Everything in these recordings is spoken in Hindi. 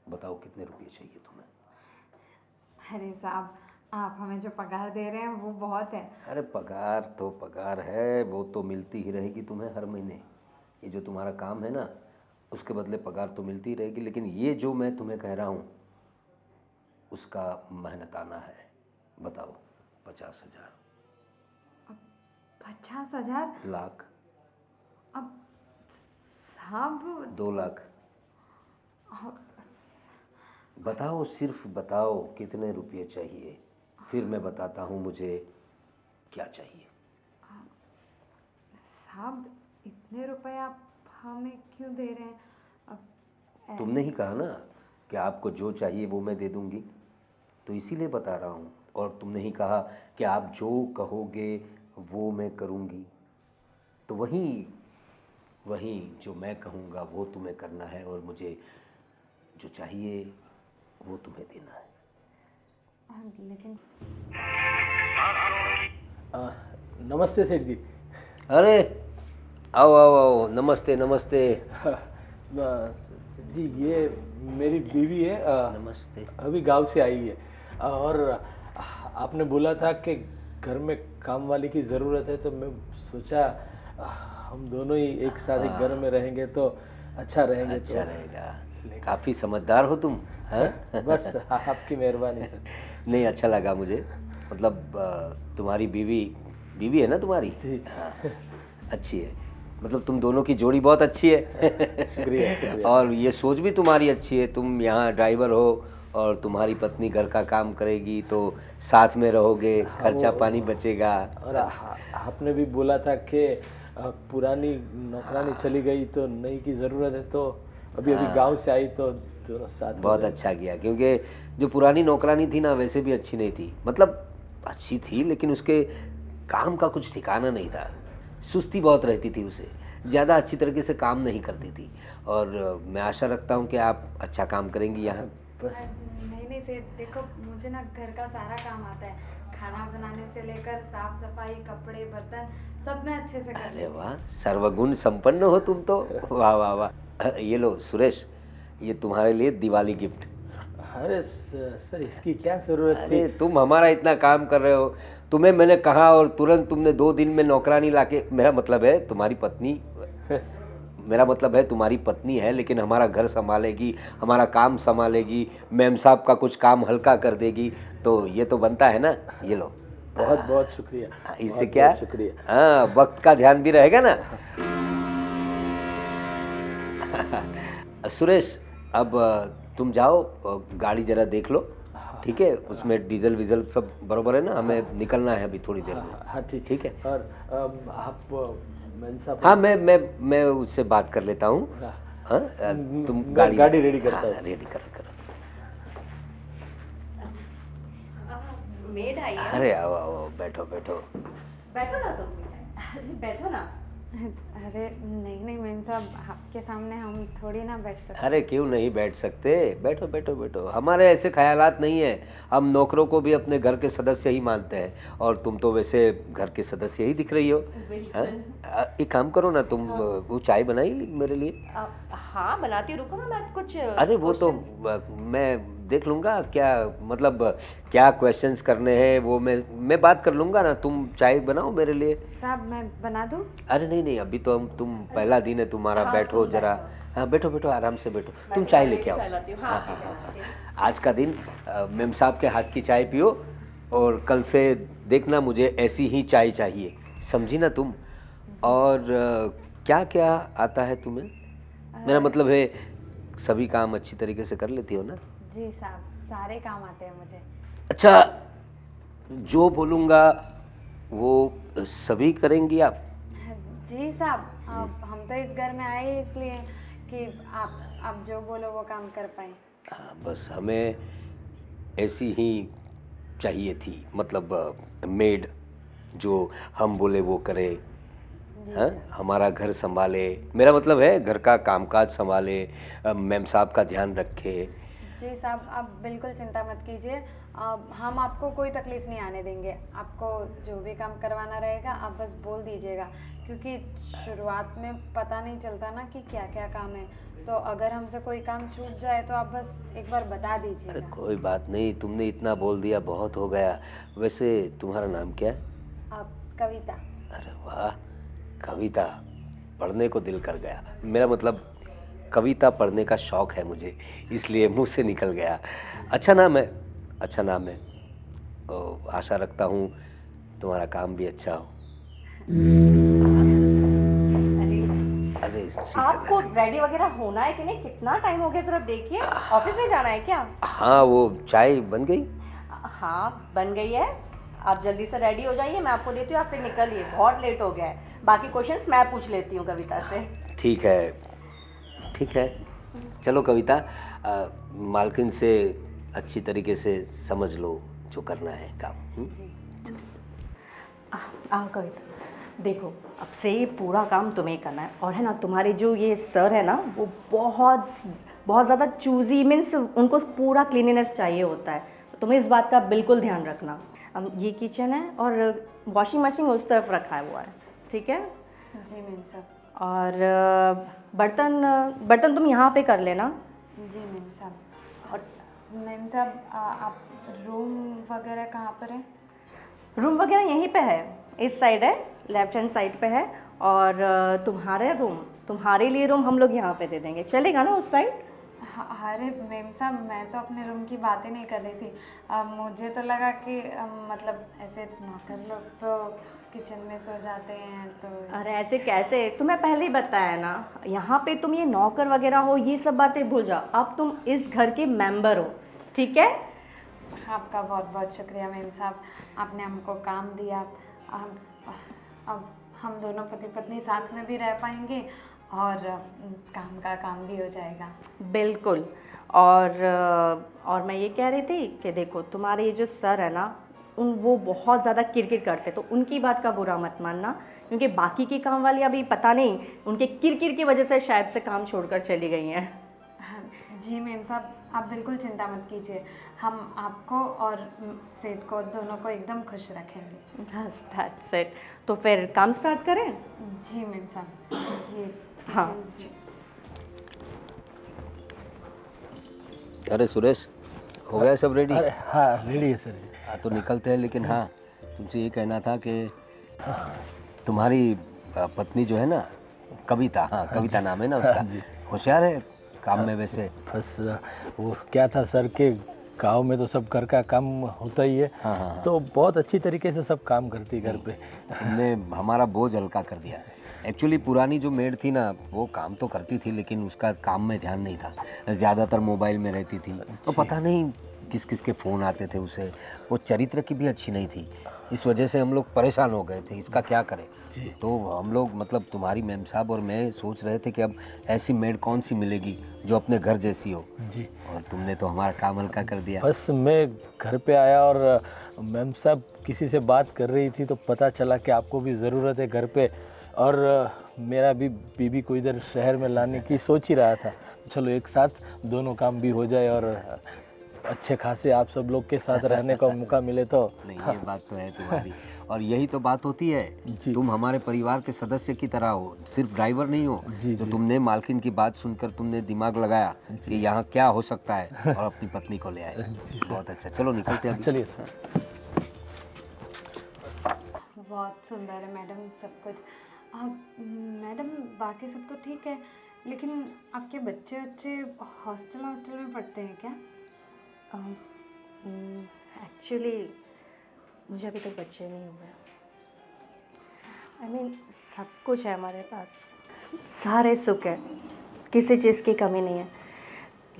बताओ कितने रुपये चाहिए तुम्हें? अरे साहब, आप हमें जो पगार दे रहे हैं वो बहुत है। अरे पगार तो पगार है, वो तो मिलती ही रहेगी तुम्हें हर महीने। ये जो तुम्हारा काम है ना, उसके बदले पगार तो मिलती ही रहेगी, लेकिन ये जो मैं तुम्हें कह रहा हूँ उसका मेहनताना है। बताओ। 50,000। 50,000? लाख। अब साहब 2 लाख। अब- बताओ, सिर्फ बताओ कितने रुपये चाहिए, फिर मैं बताता हूँ मुझे क्या चाहिए। साहब, इतने रुपए आप हमें क्यों दे रहे हैं? अब तुमने ही कहा ना कि आपको जो चाहिए वो मैं दे दूँगी, तो इसीलिए बता रहा हूँ। और तुमने ही कहा कि आप जो कहोगे वो मैं करूँगी, तो वही वही जो मैं कहूँगा वो तुम्हें करना है, और मुझे जो चाहिए वो तुम्हें देना है। लेकिन आ, नमस्ते सेठ जी। अरे आओ आओ आओ, नमस्ते नमस्ते। सेठ जी, ये मेरी बीवी है, नमस्ते। अभी गांव से आई है। और आपने बोला था कि घर में काम वाली की ज़रूरत है, तो मैं सोचा हम दोनों ही एक साथ एक घर में रहेंगे तो अच्छा रहेंगे। अच्छा तो रहेगा। काफ़ी समझदार हो तुम, हैं? बस आपकी मेहरबानी सर। नहीं, अच्छा लगा मुझे। मतलब तुम्हारी बीवी बीवी है ना तुम्हारी? जी। हाँ, अच्छी है। मतलब तुम दोनों की जोड़ी बहुत अच्छी है। शुक्रिया शुक्रिया। और ये सोच भी तुम्हारी अच्छी है। तुम यहाँ ड्राइवर हो और तुम्हारी पत्नी घर का काम करेगी, तो साथ में रहोगे, हाँ, खर्चा पानी बचेगा। और आपने भी बोला था कि पुरानी नौकरानी चली गई तो नई की ज़रूरत है, तो अभी गांव से आई तो दोनों साथ में बहुत रहे। अच्छा किया, क्योंकि जो पुरानी नौकरानी थी ना, वैसे भी अच्छी नहीं थी। मतलब अच्छी थी, लेकिन उसके काम का कुछ ठिकाना नहीं था। सुस्ती बहुत रहती थी उसे, ज़्यादा अच्छी तरीके से काम नहीं करती थी। और मैं आशा रखता हूँ कि आप अच्छा काम करेंगी यहाँ। बस नहीं नहीं सेठ, देखो मुझे ना घर का सारा काम आता है। खाना बनाने से लेकर साफ सफाई, कपड़े, बर्तन सब मैं अच्छे से कर अरे लेती हूँ। वाह, सर्वगुण संपन्न हो तुम तो। वाह वाह वाह। ये लो सुरेश, ये तुम्हारे लिए दिवाली गिफ्ट। अरे सर, इसकी क्या ज़रूरत थी? अरे तुम हमारा इतना काम कर रहे हो, तुम्हें मैंने कहा और तुरंत तुमने 2 दिन में नौकरानी लाके, मेरा मतलब है तुम्हारी पत्नी, मेरा मतलब है तुम्हारी पत्नी है, लेकिन हमारा घर संभालेगी, हमारा काम संभालेगी, मैम साहब का कुछ काम हल्का कर देगी, तो ये तो बनता है ना। ये लो। बहुत बहुत शुक्रिया। इससे बहुत क्या, बहुत शुक्रिया। हाँ, वक्त का ध्यान भी रहेगा ना। सुरेश, अब तुम जाओ, गाड़ी जरा देख लो, ठीक है? उसमें डीजल वीजल सब बरोबर है ना? हमें निकलना है अभी थोड़ी देर में। हाँ ठीक। ठीक है। और आप मैन साहब। हाँ, मैं उससे बात कर लेता हूँ। हाँ, हाँ, तुम मैं गाड़ी रेडी करता हूँ। हाँ, रेडी करो करो। मेड आई है। अरे आओ आओ, बैठो बैठो। बैठो ना तुम। बैठो ना। अरे नहीं नहीं मैम साहब, आपके सामने हम थोड़ी ना बैठ सकते। अरे क्यों नहीं बैठ सकते? बैठो बैठो बैठो। हमारे ऐसे ख्यालात नहीं है। हम नौकरों को भी अपने घर के सदस्य ही मानते हैं, और तुम तो वैसे घर के सदस्य ही दिख रही हो। हाँ? एक काम करो ना तुम, वो चाय बनाई मेरे लिए? हाँ बनाती हूँ, रुको ना मैं कुछ अरे वो तो मैं देख लूँगा, क्या मतलब क्या क्वेश्चंस करने हैं वो मैं बात कर लूँगा ना। तुम चाय बनाओ मेरे लिए। साहब मैं बना दूँ? अरे नहीं नहीं, अभी तो तुम पहला दिन है तुम्हारा। हाँ, बैठो तुम जरा। बैठो। हाँ बैठो बैठो, आराम से बैठो। मैं तुम तो चाय चाय लेके आओ। चाय लाती हूँ। हाँ, ठीक है, ठीक है। आज का दिन मेम साहब के हाथ की चाय पियो, और कल से देखना मुझे ऐसी ही चाय चाहिए, समझी ना तुम? और क्या क्या आता है तुम्हें? मेरा मतलब है सभी काम अच्छी तरीके से कर लेती हो ना? जी साहब, सारे काम आते हैं मुझे। अच्छा, जो बोलूँगा वो सभी करेंगी आप? जी साहब, हम तो इस घर में आए इसलिए कि आप जो बोलो वो काम कर पाए। हाँ, बस हमें ऐसी ही चाहिए थी, मतलब मेड जो हम बोले वो करे, हाँ, हमारा घर संभाले। मेरा मतलब है घर का कामकाज संभाले, मैम साहब का ध्यान रखे। जी साहब, आप बिल्कुल चिंता मत कीजिए। हम आपको कोई तकलीफ़ नहीं आने देंगे। आपको जो भी काम करवाना रहेगा आप बस बोल दीजिएगा, क्योंकि शुरुआत में पता नहीं चलता ना कि क्या क्या काम है। तो अगर हमसे कोई काम छूट जाए तो आप बस एक बार बता अरे दीजिएगा। कोई बात नहीं, तुमने इतना बोल दिया बहुत हो गया। वैसे तुम्हारा नाम क्या है? आप कविता। अरे वाह, कविता, पढ़ने को दिल कर गया। मेरा मतलब कविता पढ़ने का शौक है मुझे, इसलिए मुंह से निकल गया। अच्छा नाम है, अच्छा नाम है। आशा रखता हूँ तुम्हारा काम भी अच्छा हो। अरे अरे आपको शीतल, रेडी वगैरह होना है कि नहीं? कितना टाइम हो गया, जरा देखिए। ऑफिस में जाना है क्या? हाँ वो चाय बन गई? हाँ बन गई है। आप जल्दी से रेडी हो जाइए, मैं आपको देती हूँ, आप फिर निकलिए, बहुत लेट हो गया है। बाकी क्वेश्चंस मैं पूछ लेती हूँ कविता से। ठीक है, ठीक है। चलो कविता, मालकिन से अच्छी तरीके से समझ लो जो करना है काम। आओ कविता, देखो अब से ये पूरा काम तुम्हें करना है। और है ना, तुम्हारे जो ये सर है ना, वो बहुत बहुत ज़्यादा चूजी, मीन्स उनको पूरा क्लीनिनेस चाहिए होता है। तो तुम्हें इस बात का बिल्कुल ध्यान रखना। अब ये किचन है और वॉशिंग मशीन उस तरफ रखा हुआ है, ठीक है? जी मैम साहब। और बर्तन बर्तन तुम यहाँ पे कर लेना। जी मैम साहब। और मैम साहब, आप रूम वगैरह कहाँ पर है? रूम वगैरह यहीं पे है, इस साइड है, लेफ्ट हैंड साइड पे है। और तुम्हारे रूम, तुम्हारे लिए रूम हम लोग यहाँ पे दे देंगे, चलेगा ना उस साइड? अरे मैम साहब, मैं तो अपने रूम की बातें नहीं कर रही थी। मुझे तो लगा कि मतलब ऐसे नौकर लोग तो किचन में सो जाते हैं तो अरे ऐसे कैसे, तुम्हें पहले ही बताया ना, यहाँ पे तुम ये नौकर वगैरह हो, ये सब बातें भूल जाओ। अब तुम इस घर के मेंबर हो, ठीक है? आपका बहुत बहुत शुक्रिया मैम साहब, आपने हमको काम दिया। अब हम दोनों पति पत्नी साथ में भी रह पाएंगे और काम का काम भी हो जाएगा। बिल्कुल। और मैं ये कह रही थी कि देखो, तुम्हारे ये जो सर है ना, वो बहुत ज़्यादा किरकिर करते, तो उनकी बात का बुरा मत मानना, क्योंकि बाकी की काम वाली अभी पता नहीं उनके किरकिर की वजह से शायद से काम छोड़कर चली गई हैं। जी मैम साहब, आप बिल्कुल चिंता मत कीजिए। हम आपको और सेठ को दोनों को एकदम खुश रखेंगे। बस दैट्स इट। तो फिर काम स्टार्ट करें? जी मैम साहब, ये हाँ। किचन अरे सुरेश, हो गया सब रेडी? अरे हाँ रेडी है सर जी। हाँ तो निकलते हैं, लेकिन हाँ तुमसे ये कहना था कि तुम्हारी पत्नी जो है ना, कविता, हाँ कविता नाम है ना उसका, होशियार है काम में वैसे? बस वो क्या था सर के गांव में तो सब घर का काम होता ही है। हाँ हाँ। तो बहुत अच्छी तरीके से सब काम करती है घर पे। तुमने हमारा बोझ हल्का कर दिया। एक्चुअली पुरानी जो मेड थी ना, वो काम तो करती थी लेकिन उसका काम में ध्यान नहीं था, ज़्यादातर मोबाइल में रहती थी। तो पता नहीं किस किस के फ़ोन आते थे उसे। वो चरित्र की भी अच्छी नहीं थी, इस वजह से हम लोग परेशान हो गए थे, इसका क्या करें। तो हम लोग मतलब तुम्हारी मैम साहब और मैं सोच रहे थे कि अब ऐसी मेड कौन सी मिलेगी जो अपने घर जैसी हो। जी। और तुमने तो हमारा काम हल्का कर दिया। बस मैं घर पे आया और मैम साहब किसी से बात कर रही थी तो पता चला कि आपको भी ज़रूरत है घर पे, और मेरा भी बीबी को इधर शहर में लाने की सोच ही रहा था। चलो एक साथ दोनों काम भी हो जाए और अच्छे खासे आप सब लोग के साथ रहने का मौका मिले तो। नहीं ये बात तो है तुम्हारी, और यही तो बात होती है। जी। तुम हमारे परिवार के सदस्य की तरह हो, सिर्फ ड्राइवर नहीं हो। जी, तो जी। तुमने मालकिन की बात सुनकर तुमने दिमाग लगाया कि यहाँ क्या हो सकता है और अपनी पत्नी को ले आए। बहुत अच्छा, चलो निकलते हैं अभी। चलिए सर। बहुत सुंदर है मैडम सब कुछ। मैडम बाकी सब तो ठीक है, लेकिन आपके बच्चे हॉस्टल में पढ़ते हैं क्या? एक्चुअली मुझे अभी तक बच्चे नहीं हुए। आई मीन सब कुछ है हमारे पास, सारे सुख है, किसी चीज़ की कमी नहीं है,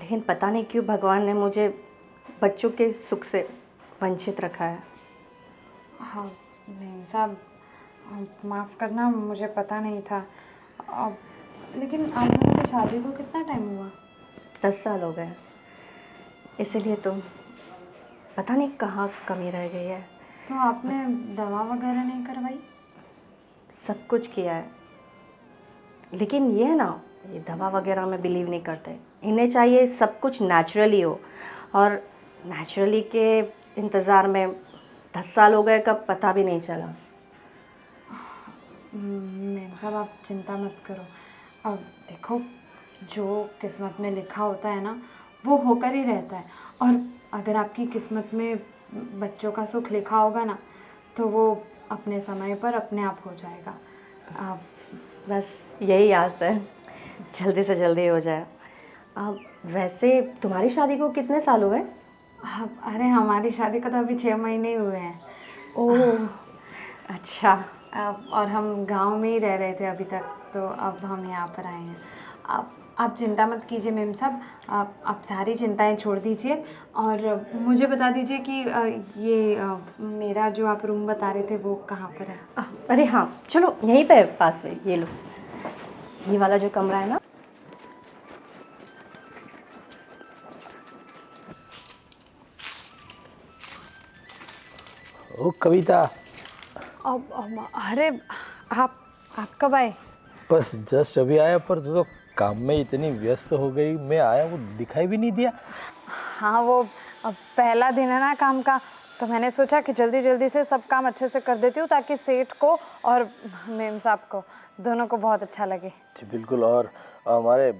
लेकिन पता नहीं क्यों भगवान ने मुझे बच्चों के सुख से वंचित रखा है। हाँ नहीं साहब, माफ़ करना, मुझे पता नहीं था। अब लेकिन आप दोनों की शादी को कितना टाइम हुआ? 10 साल हो गए, इसीलिए तो पता नहीं कहाँ कमी रह गई है। तो आपने दवा वगैरह नहीं करवाई? सब कुछ किया है, लेकिन ये है ना, ये दवा वगैरह में बिलीव नहीं करते। इन्हें चाहिए सब कुछ नेचुरली हो। और नेचुरली के इंतज़ार में 10 साल हो गए कब पता भी नहीं चला। मैम साहब आप चिंता मत करो। अब देखो, जो किस्मत में लिखा होता है ना वो होकर ही रहता है। और अगर आपकी किस्मत में बच्चों का सुख लिखा होगा ना तो वो अपने समय पर अपने आप हो जाएगा। आप बस यही आस है, जल्दी से जल्दी हो जाए। वैसे तुम्हारी शादी को कितने साल हुए? अरे हमारी शादी को तो अभी 6 महीने ही हुए हैं। ओह अच्छा। और हम गांव में ही रह रहे थे अभी तक, तो अब हम यहाँ पर आए हैं। आप चिंता मत कीजिए मैम साहब, आप सारी चिंताएं छोड़ दीजिए और मुझे बता दीजिए कि मेरा जो आप रूम बता रहे थे वो कहाँ पर है। अरे हाँ चलो, यहीं पे पास में, ये लो, ये वाला जो कमरा है ना। ओ कविता, अरे आप कब आए? बस जस्ट अभी आया, पर तू तो काम में इतनी व्यस्त हो गई, मैं आया वो दिखाई भी नहीं दिया। हाँ वो पहला दिन है ना काम का, तो मैंने सोचा कि जल्दी जल्दी से सब काम अच्छे से कर देती हूँ ताकि सेठ को और मैम साहब को दोनों को बहुत अच्छा लगे। जी बिल्कुल, और हमारे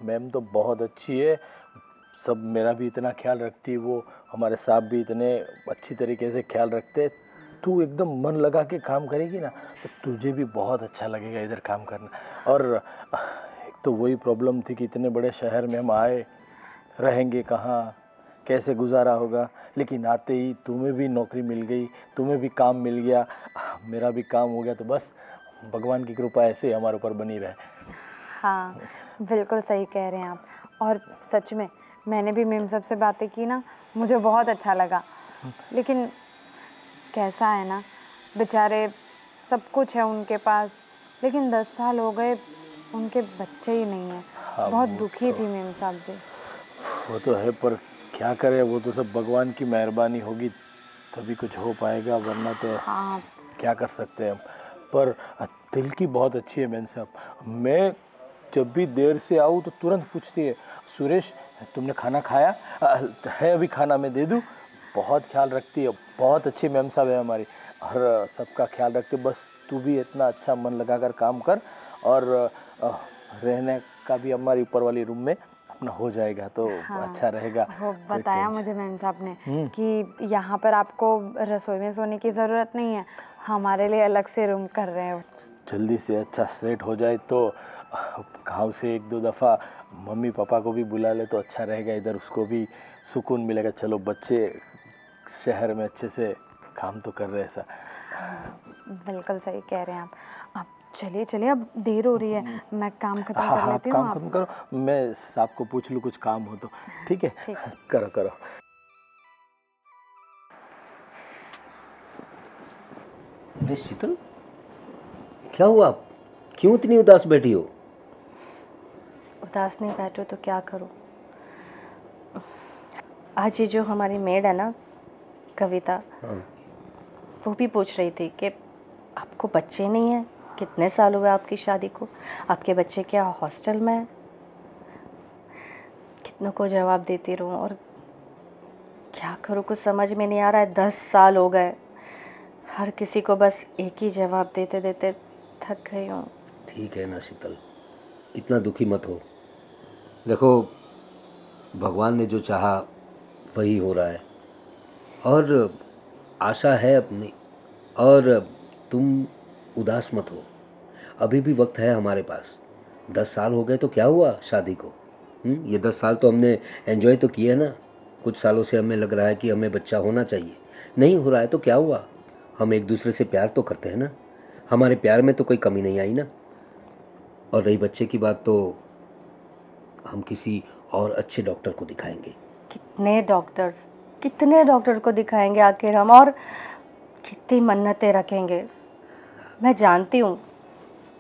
मैम तो बहुत अच्छी है, सब मेरा भी इतना ख्याल रखती है, वो हमारे साहब भी इतने अच्छी तरीके से ख्याल रखते। तू एकदम मन लगा के काम करेगी ना तो तुझे भी बहुत अच्छा लगेगा इधर काम करना। और एक तो वही प्रॉब्लम थी कि इतने बड़े शहर में हम आए, रहेंगे कहाँ, कैसे गुजारा होगा, लेकिन आते ही तुम्हें भी नौकरी मिल गई, तुम्हें भी काम मिल गया, मेरा भी काम हो गया, तो बस भगवान की कृपा ऐसे ही हमारे ऊपर बनी रहे। हाँ बिल्कुल सही कह रहे हैं आप। और सच में मैंने भी मैम साहब से बातें की ना, मुझे बहुत अच्छा लगा। लेकिन कैसा है ना, बेचारे सब कुछ है उनके पास, लेकिन 10 साल हो गए उनके बच्चे ही नहीं हैं। हाँ, बहुत वो दुखी तो थी मैम साहब भी। वो तो है, पर क्या करे, वो तो सब भगवान की मेहरबानी होगी तभी कुछ हो पाएगा, वरना तो हाँ क्या कर सकते हैं हम। पर दिल की बहुत अच्छी है मैन साहब, मैं जब भी देर से आऊँ तो तुरंत पूछती है, सुरेश तुमने खाना खाया? है अभी खाना मैं दे दूँ? बहुत ख्याल रखती है, बहुत अच्छी मैम साहब है हमारी, और सबका ख्याल रखती है। बस तू भी इतना अच्छा मन लगा कर काम कर, और रहने का भी हमारी ऊपर वाली रूम में अपना हो जाएगा तो हाँ, अच्छा रहेगा। वो कोई बताया टेंशन- मुझे मैम साहब ने कि यहाँ पर आपको रसोई में सोने की ज़रूरत नहीं है, हमारे लिए अलग से रूम कर रहे हैं। जल्दी से अच्छा सेट हो जाए तो गाँव से 1-2 दफ़ा मम्मी पापा को भी बुला ले तो अच्छा रहेगा, इधर उसको भी सुकून मिलेगा। चलो बच्चे शहर में अच्छे से काम तो कर रहे हैं ऐसा। बिल्कुल सही कह रहे हैं आप चलिए चलिए, अब देर हो रही है, मैं काम खत्म हाँ कर हाँ, आप लेती हूँ। काम खत्म करो, मैं साहब को पूछ लूँ कुछ काम हो तो। ठीक है, ठीक। करो करो। अरे शीतल, क्या हुआ? क्यों इतनी उदास बैठी हो? उदास नहीं बैठो तो क्या करूँ। आज ये जो हमारी मेड है ना कविता, हाँ। वो भी पूछ रही थी कि आपको बच्चे नहीं हैं, कितने साल हुए आपकी शादी को, आपके बच्चे क्या हॉस्टल में हैं? कितनों को जवाब देती रहूं और क्या करूं, कुछ समझ में नहीं आ रहा है। 10 साल हो गए, हर किसी को बस एक ही जवाब देते देते थक गई हूँ। ठीक है ना शीतल, इतना दुखी मत हो। देखो, भगवान ने जो चाहा वही हो रहा है, और आशा है अपनी, और तुम उदास मत हो, अभी भी वक्त है हमारे पास। 10 साल हो गए तो क्या हुआ शादी को? ये 10 साल तो हमने एंजॉय तो किए ना। कुछ सालों से हमें लग रहा है कि हमें बच्चा होना चाहिए, नहीं हो रहा है तो क्या हुआ? हम एक दूसरे से प्यार तो करते हैं ना, हमारे प्यार में तो कोई कमी नहीं आई ना। और रही बच्चे की बात, तो हम किसी और अच्छे डॉक्टर को दिखाएंगे। कितने डॉक्टर को दिखाएंगे आखिर हम, और कितनी मन्नतें रखेंगे। मैं जानती हूँ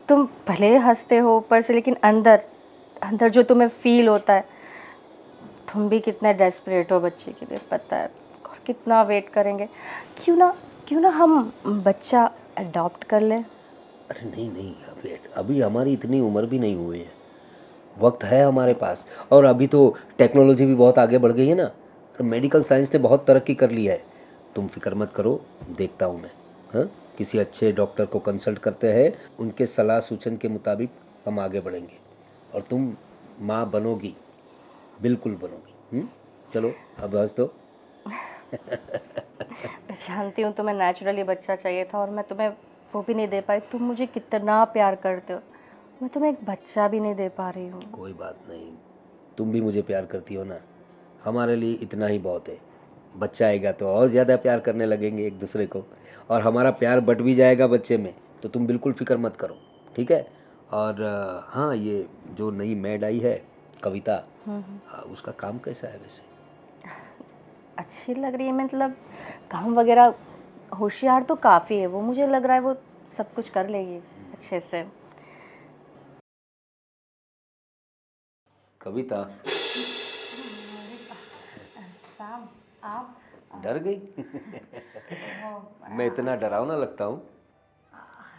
तुम भले हंसते हो ऊपर से, लेकिन अंदर अंदर जो तुम्हें फील होता है, तुम भी कितने डेस्परेट हो बच्चे के लिए, पता है, और कितना वेट करेंगे। क्यों ना हम बच्चा अडॉप्ट कर लें। अरे नहीं नहीं, अभी हमारी इतनी उम्र भी नहीं हुई है, वक्त है हमारे पास, और अभी तो टेक्नोलॉजी भी बहुत आगे बढ़ गई है ना। और मेडिकल साइंस ने बहुत तरक्की कर ली है। तुम फिक्र मत करो, देखता हूँ मैं। हाँ, किसी अच्छे डॉक्टर को कंसल्ट करते हैं, उनके सलाह सूचन के मुताबिक हम आगे बढ़ेंगे और तुम माँ बनोगी, बिल्कुल बनोगी। चलो अब हंस दो। मैं जानती हूँ तुम्हें नेचुरली बच्चा चाहिए था और मैं तुम्हें वो भी नहीं दे पाई। तुम मुझे कितना प्यार करते हो, मैं तुम्हें एक बच्चा भी नहीं दे पा रही हूँ। कोई बात नहीं, तुम भी मुझे प्यार करती हो ना, हमारे लिए इतना ही बहुत है। बच्चा आएगा तो और ज़्यादा प्यार करने लगेंगे एक दूसरे को, और हमारा प्यार बट भी जाएगा बच्चे में। तो तुम बिल्कुल फिक्र मत करो, ठीक है। और हाँ, ये जो नई मेड आई है कविता, उसका काम कैसा है वैसे? अच्छी लग रही है, मतलब काम वगैरह होशियार तो काफ़ी है वो, मुझे लग रहा है वो सब कुछ कर लेगी अच्छे से। कविता, साहब आप डर गई? वो मैं इतना डरावना लगता हूँ?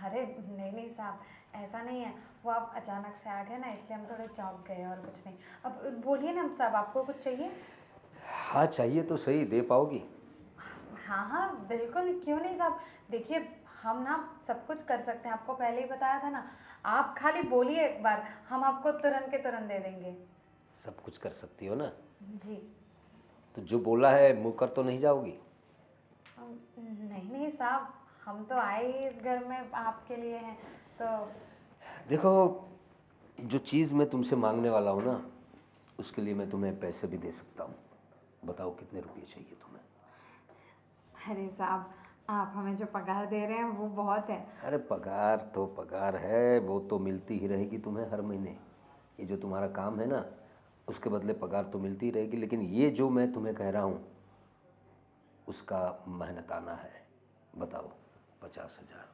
अरे नहीं नहीं साहब, ऐसा नहीं है। वो आप अचानक से आ गए ना, इसलिए हम थोड़े चौंक गए और कुछ नहीं। अब बोलिए ना साहब, आपको कुछ चाहिए? हाँ चाहिए तो सही, दे पाओगी? हाँ हाँ बिल्कुल, क्यों नहीं साहब। देखिए, हम ना सब कुछ कर सकते हैं, आपको पहले ही बताया था ना। आप खाली बोलिए एक बार, हम आपको तुरंत के तुरंत दे देंगे। सब कुछ कर सकती हो ना? जी। तो जो बोला है मुँह कर तो नहीं जाओगी? नहीं नहीं साहब, हम तो आए ही इस घर में आपके लिए हैं, तो देखो, जो चीज़ मैं तुमसे मांगने वाला हूँ ना, उसके लिए मैं तुम्हें पैसे भी दे सकता हूँ। बताओ कितने रुपये चाहिए तुम्हें? अरे साहब, आप हमें जो पगार दे रहे हैं वो बहुत है। अरे पगार तो पगार है, वो तो मिलती ही रहेगी तुम्हें हर महीने। ये जो तुम्हारा काम है ना, उसके बदले पगार तो मिलती ही रहेगी। लेकिन ये जो मैं तुम्हें कह रहा हूँ, उसका मेहनताना है। बताओ, 50,000?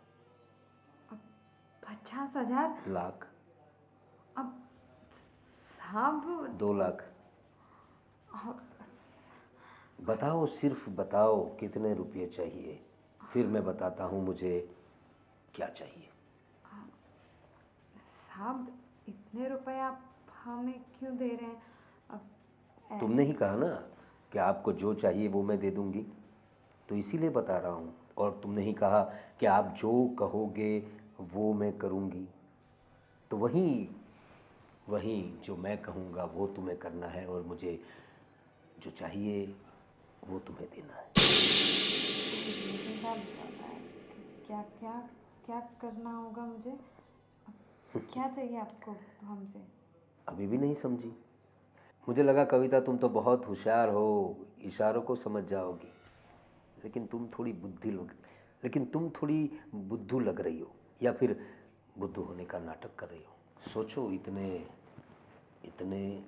50,000? लाख? अब साहब 2 लाख? अ, बताओ, सिर्फ बताओ कितने रुपये चाहिए, फिर मैं बताता हूँ मुझे क्या चाहिए। साहब इतने रुपए आप हमें क्यों दे रहे हैं? अब तुमने ही कहा ना कि आपको जो चाहिए वो मैं दे दूंगी, तो इसीलिए बता रहा हूँ। और तुमने ही कहा कि आप जो कहोगे वो मैं करूँगी, तो वही वही जो मैं कहूँगा वो तुम्हें करना है, और मुझे जो चाहिए वो तुम्हें देना है। लेकिन साहब क्या क्या क्या करना होगा मुझे? क्या चाहिए आपको हमसे? अभी भी नहीं समझी? मुझे लगा कविता तुम तो बहुत होशियार हो, इशारों को समझ जाओगी। लेकिन तुम थोड़ी लेकिन तुम थोड़ी बुद्धू लग रही हो, या फिर बुद्धू होने का नाटक कर रही हो। सोचो, इतने इतने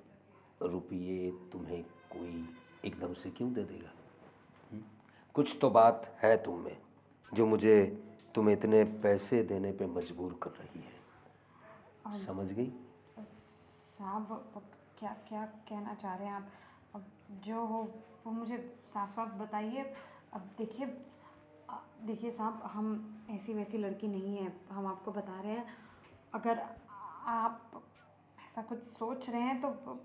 रुपये तुम्हें कोई एकदम से क्यों दे देगा? हुँ? कुछ तो बात है तुम में, जो मुझे तुम्हें इतने पैसे देने पे मजबूर कर रही है। समझ गई? साहब अब क्या क्या कहना चाह रहे हैं आप? अब जो हो वो मुझे साफ साफ बताइए। अब देखिए साहब, हम ऐसी वैसी लड़की नहीं है, हम आपको बता रहे हैं। अगर आप ऐसा कुछ सोच रहे हैं तो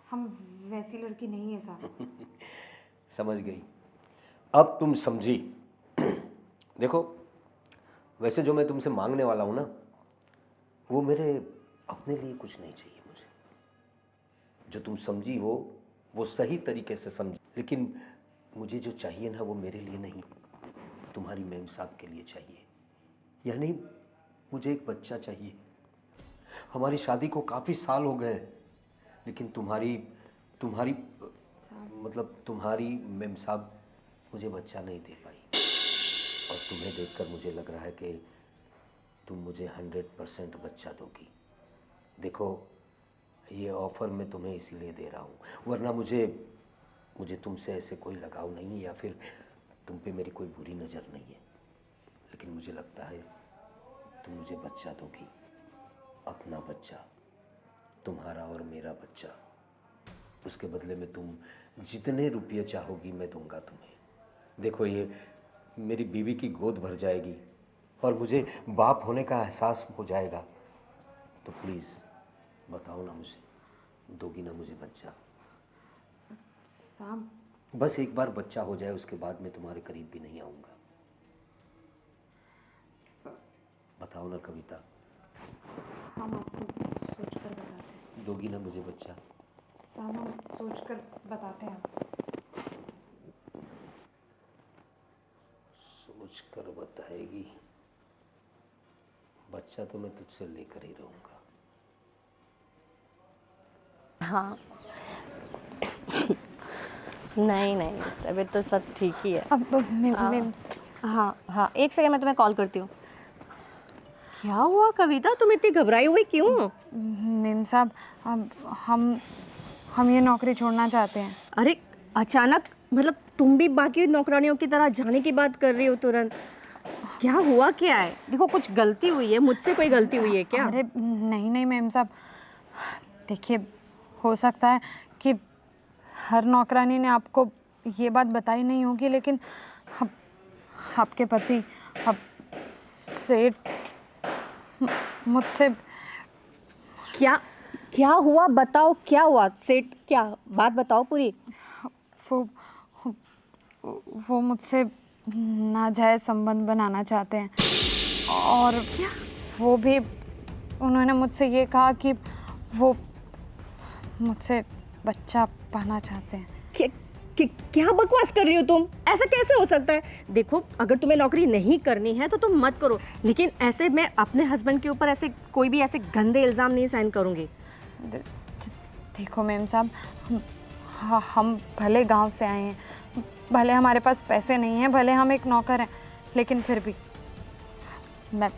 हम वैसी लड़की नहीं है साहब। समझ गई, अब तुम समझी। देखो, वैसे जो मैं तुमसे मांगने वाला हूँ ना, वो मेरे अपने लिए कुछ नहीं चाहिए मुझे। जो तुम समझी हो वो सही तरीके से समझी, लेकिन मुझे जो चाहिए ना वो मेरे लिए नहीं, तुम्हारी मेम साहब के लिए चाहिए। यानी मुझे एक बच्चा चाहिए। हमारी शादी को काफ़ी साल हो गए, लेकिन तुम्हारी तुम्हारी मतलब तुम्हारी मेम साहब मुझे बच्चा नहीं दे पाई। और तुम्हें देखकर मुझे लग रहा है कि तुम मुझे 100% बच्चा दोगी। देखो, ये ऑफ़र मैं तुम्हें इसीलिए दे रहा हूँ, वरना मुझे मुझे तुमसे ऐसे कोई लगाव नहीं है, या फिर तुम पे मेरी कोई बुरी नज़र नहीं है। लेकिन मुझे लगता है तुम मुझे बच्चा दोगी, अपना बच्चा, तुम्हारा और मेरा बच्चा। उसके बदले में तुम जितने रुपये चाहोगी मैं दूंगा तुम्हें। देखो, ये मेरी बीवी की गोद भर जाएगी और मुझे बाप होने का एहसास हो जाएगा। तो प्लीज़ बताओ ना मुझे, दोगी ना मुझे बच्चा? साहब बस एक बार बच्चा हो जाए, उसके बाद मैं तुम्हारे करीब भी नहीं आऊँगा। बताओ ना कविता, हम आपको सोच कर बताते हैं। दोगी ना मुझे बच्चा? साहब हम सोच कर बताते हैं आपको। सोच कर बताएगी? बच्चा तो मैं तुझसे लेकर ही रहूँगा। हाँ नहीं नहीं, तबीयत तो सब ठीक ही है। अब हाँ। मिम्स हाँ हाँ, एक सेकंड, मैं तुम्हें कॉल करती हूँ। क्या हुआ कविता, तुम इतनी घबराई हुई क्यों? मेम साहब, अब हम ये नौकरी छोड़ना चाहते हैं। अरे अचानक, मतलब तुम भी बाकी नौकरानियों की तरह जाने की बात कर रही हो तुरंत? क्या हुआ क्या है? देखो कुछ गलती हुई है, मुझसे कोई गलती हुई है क्या? अरे नहीं नहीं मेम साहब, देखिए हो सकता है कि हर नौकरानी ने आपको ये बात बताई नहीं होगी, लेकिन अब आपके पति, अब सेठ मुझसे क्या क्या हुआ बताओ, क्या हुआ? सेठ क्या बात बताओ पूरी। वो वो मुझसे नाजायज़ संबंध बनाना चाहते हैं, और वो भी उन्होंने मुझसे ये कहा कि वो मुझसे बच्चा पाना चाहते हैं। क्या बकवास कर रही हो तुम? ऐसा कैसे हो सकता है? देखो अगर तुम्हें नौकरी नहीं करनी है तो तुम मत करो, लेकिन ऐसे मैं अपने हस्बैंड के ऊपर ऐसे कोई भी ऐसे गंदे इल्ज़ाम नहीं साइन करूँगी। देखो मैम साहब, हम भले गांव से आए हैं, भले हमारे पास पैसे नहीं हैं, भले हम एक नौकर हैं, लेकिन फिर भी मैं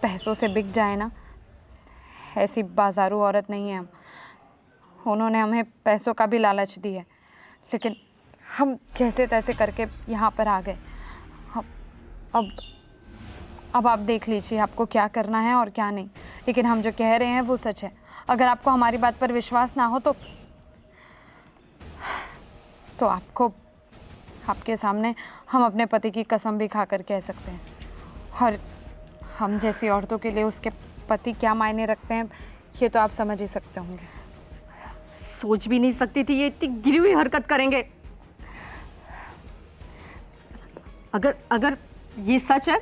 पैसों से बिक जाए ना, ऐसी बाजारू औरत नहीं है हम। उन्होंने हमें पैसों का भी लालच दिया है, लेकिन हम जैसे तैसे करके यहाँ पर आ गए। अब आप देख लीजिए आपको क्या करना है और क्या नहीं, लेकिन हम जो कह रहे हैं वो सच है। अगर आपको हमारी बात पर विश्वास ना हो तो आपको, आपके सामने हम अपने पति की कसम भी खा कर कह सकते हैं, और हम जैसी औरतों के लिए उसके पति क्या मायने रखते हैं ये तो आप समझ ही सकते होंगे। सोच भी नहीं सकती थी ये इतनी गिरी हुई हरकत करेंगे। अगर ये सच है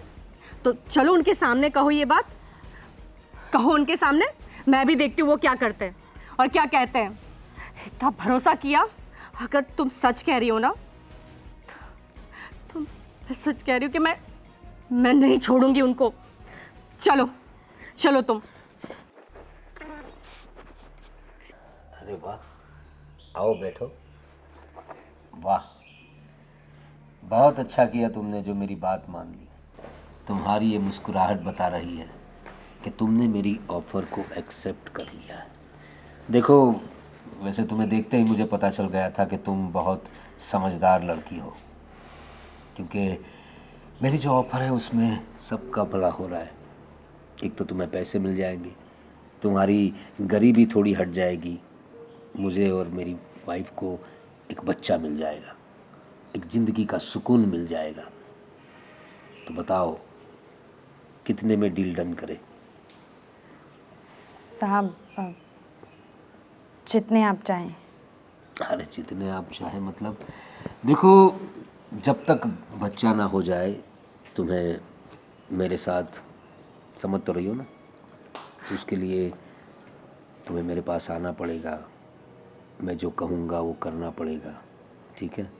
तो चलो उनके सामने कहो ये बात, कहो उनके सामने, मैं भी देखती हूँ वो क्या करते हैं और क्या कहते हैं। इतना भरोसा किया, अगर तुम सच कह रही हो ना, तुम सच कह रही हो कि मैं नहीं छोड़ूंगी उनको। चलो चलो तुम। अरे वाह, आओ बैठो। वाह, बहुत अच्छा किया तुमने जो मेरी बात मान ली। तुम्हारी ये मुस्कुराहट बता रही है कि तुमने मेरी ऑफ़र को एक्सेप्ट कर लिया है। देखो, वैसे तुम्हें देखते ही मुझे पता चल गया था कि तुम बहुत समझदार लड़की हो, क्योंकि मेरी जो ऑफ़र है उसमें सबका भला हो रहा है। एक तो तुम्हें पैसे मिल जाएंगे, तुम्हारी गरीबी थोड़ी हट जाएगी, मुझे और मेरी वाइफ को एक बच्चा मिल जाएगा, एक ज़िंदगी का सुकून मिल जाएगा। तो बताओ कितने में डील डन करें? साहब जितने आप चाहें। अरे जितने आप चाहें मतलब, देखो जब तक बच्चा ना हो जाए तुम्हें मेरे साथ, समझ तो रही हो ना, तो उसके लिए तुम्हें मेरे पास आना पड़ेगा, मैं जो कहूँगा वो करना पड़ेगा, ठीक है?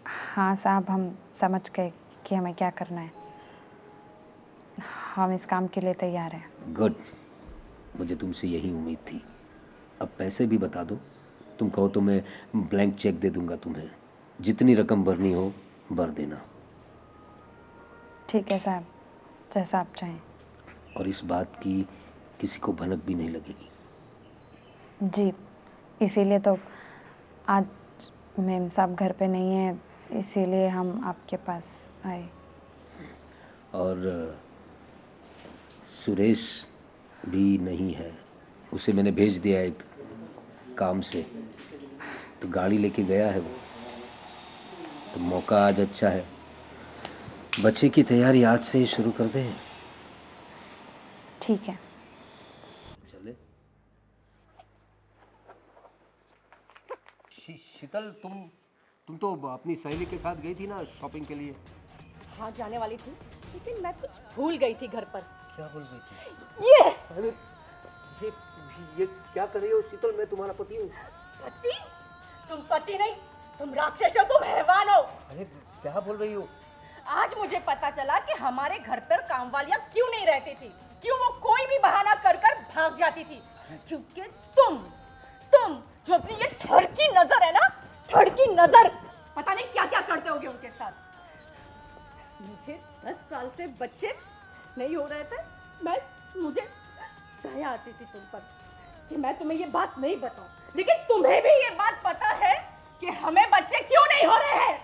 हाँ साहब, हम समझ गए कि हमें क्या करना है। हम इस काम के लिए तैयार हैं। गुड, मुझे तुमसे यही उम्मीद थी। अब पैसे भी बता दो, तुम कहो तो मैं ब्लैंक चेक दे दूंगा तुम्हें, जितनी रकम भरनी हो भर देना। ठीक है साहब, जैसा आप चाहें। और इस बात की किसी को भनक भी नहीं लगेगी। जी, इसीलिए तो आज मेम साहब घर पे नहीं है, इसीलिए हम आपके पास आए। और सुरेश भी नहीं है, उसे मैंने भेज दिया एक काम से, तो गाड़ी लेके गया है वो। तो मौका आज अच्छा है, बच्चे की तैयारी आज से ही शुरू कर दें। ठीक है। चले। शीतल, तुम तो अपनी सहेली के साथ गई थी ना शॉपिंग के लिए। हाँ जाने वाली थी, लेकिन मैं कुछ भूल गई थी घर पर। क्या भूल गई थी? ये अरे ये क्या कर रही हो शीतल? मैं तुम्हारा पति हूँ। पति? तुम पति नहीं, तुम राक्षस हो, तुम हैवान हो। अरे क्या बोल रही हो? आज मुझे पता चला कि हमारे घर पर कामवालियां क्यों नहीं रहती थी, क्यों वो कोई भी बहाना कर कर भाग जाती थी। क्योंकि तुम जो अपनी ये ठड़की नजर है ना, ठड़की नजर, पता नहीं क्या क्या करते होगे उनके साथ। मुझे 10 साल से बच्चे नहीं हो रहे थे, मुझे दया आती थी तुम पर कि मैं तुम्हें ये बात नहीं बताऊं, लेकिन तुम्हें भी ये बात पता है कि हमें बच्चे क्यों नहीं हो रहे हैं।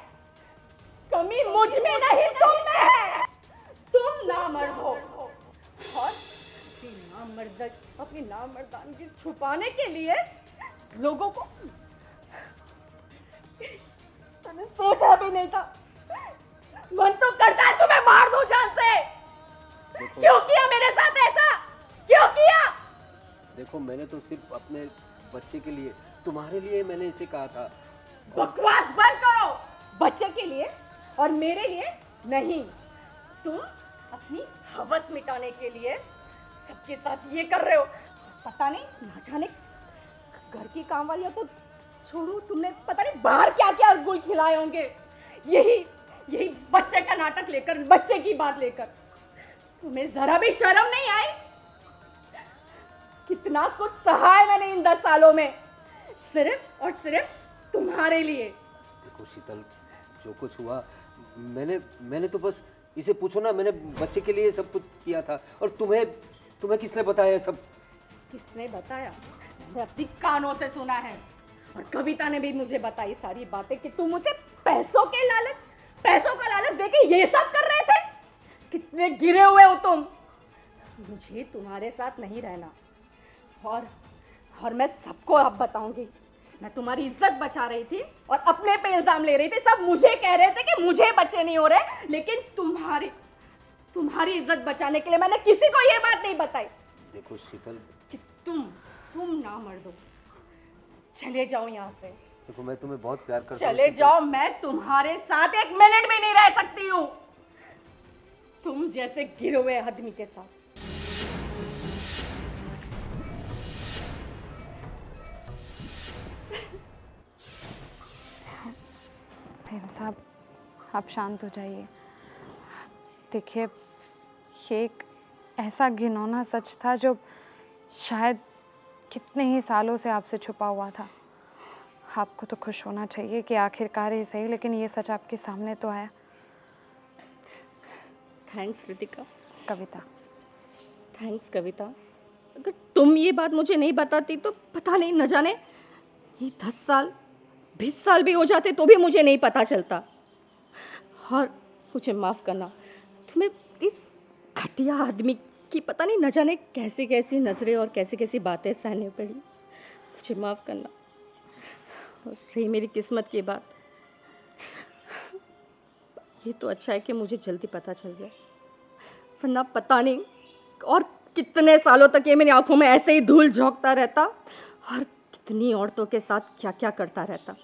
कमी मुझ में नहीं, तुम में है। तुम नामर्द हो और अपनी नामर्दानगी छुपाने के लिए लोगों को, मैंने सोचा भी नहीं था। मन तो करता है तुम्हें मार दूं जान से। क्यों किया मेरे साथ ऐसा, क्यों किया? देखो, मैंने तो सिर्फ अपने बच्चे के लिए, तुम्हारे लिए मैंने इसे कहा था। बकवास बंद करो। बच्चे के लिए और मेरे लिए नहीं, तुम अपनी हवस मिटाने के लिए सबके साथ ये कर रहे हो। पता नहीं, ना जाने घर की काम वालियां तो छोड़ो, तुमने पता नहीं बाहर क्या क्या गुल खिलाए होंगे, यही बच्चे का नाटक लेकर, बच्चे की बात लेकर। तुम्हें जरा भी शर्म नहीं आई? कितना कुछ सहा है मैंने इन 10 सालों में, सिर्फ और सिर्फ तुम्हारे लिए। देखो शीतल, जो कुछ हुआ, मैंने तो बस इसे पूछो ना, मैंने बच्चे के लिए सब कुछ किया था। और तुम्हें किसने बताया सब? किसने बताया? मैंने अपनी कानों से सुना है, और कविता ने भी मुझे बताई सारी बातें कि तुम मुझे पैसों का लालच देके ये सब कर रहे थे। कितने गिरे हुए हो तुम। मुझे तुम्हारे साथ नहीं रहना, और मैं सबको अब बताऊंगी। मैं तुम्हारी इज्जत बचा रही थी और अपने पे इल्जाम ले रही थी। सब मुझे कह रहे थे कि मुझे बच्चे नहीं हो रहे, लेकिन तुम्हारी इज्जत बचाने के लिए मैंने किसी को ये बात नहीं बताई। देखो शीतल, कि तुम ना मर दो, चले जाओ यहाँ से। देखो मैं तुम्हें बहुत प्यार करता हूँ। चले जाओ, मैं तुम्हारे साथ एक मिनट भी नहीं रह सकती हूँ, तुम जैसे गिरे हुए आदमी के साथ। प्रेम साहब, आप शांत हो जाइए। देखिए, ये एक ऐसा घिनौना सच था जो शायद कितने ही सालों से आपसे छुपा हुआ था। आपको तो खुश होना चाहिए कि आखिरकार ही सही, लेकिन ये सच आपके सामने तो आया। थैंक्स रितिका। कविता। थैंक्स कविता। अगर तुम ये बात मुझे नहीं बताती तो पता नहीं, न जाने ये 10 साल 20 साल भी हो जाते तो भी मुझे नहीं पता चलता। और मुझे माफ़ करना, तुम्हें इस घटिया आदमी की पता नहीं न जाने कैसी कैसी नज़रें और कैसी कैसी बातें सहनी पड़ी। मुझे माफ़ करना। और रही मेरी किस्मत की बात, ये तो अच्छा है कि मुझे जल्दी पता चल गया, वरना पता नहीं और कितने सालों तक ये मेरी आंखों में ऐसे ही धूल झोंकता रहता और कितनी औरतों के साथ क्या क्या करता रहता।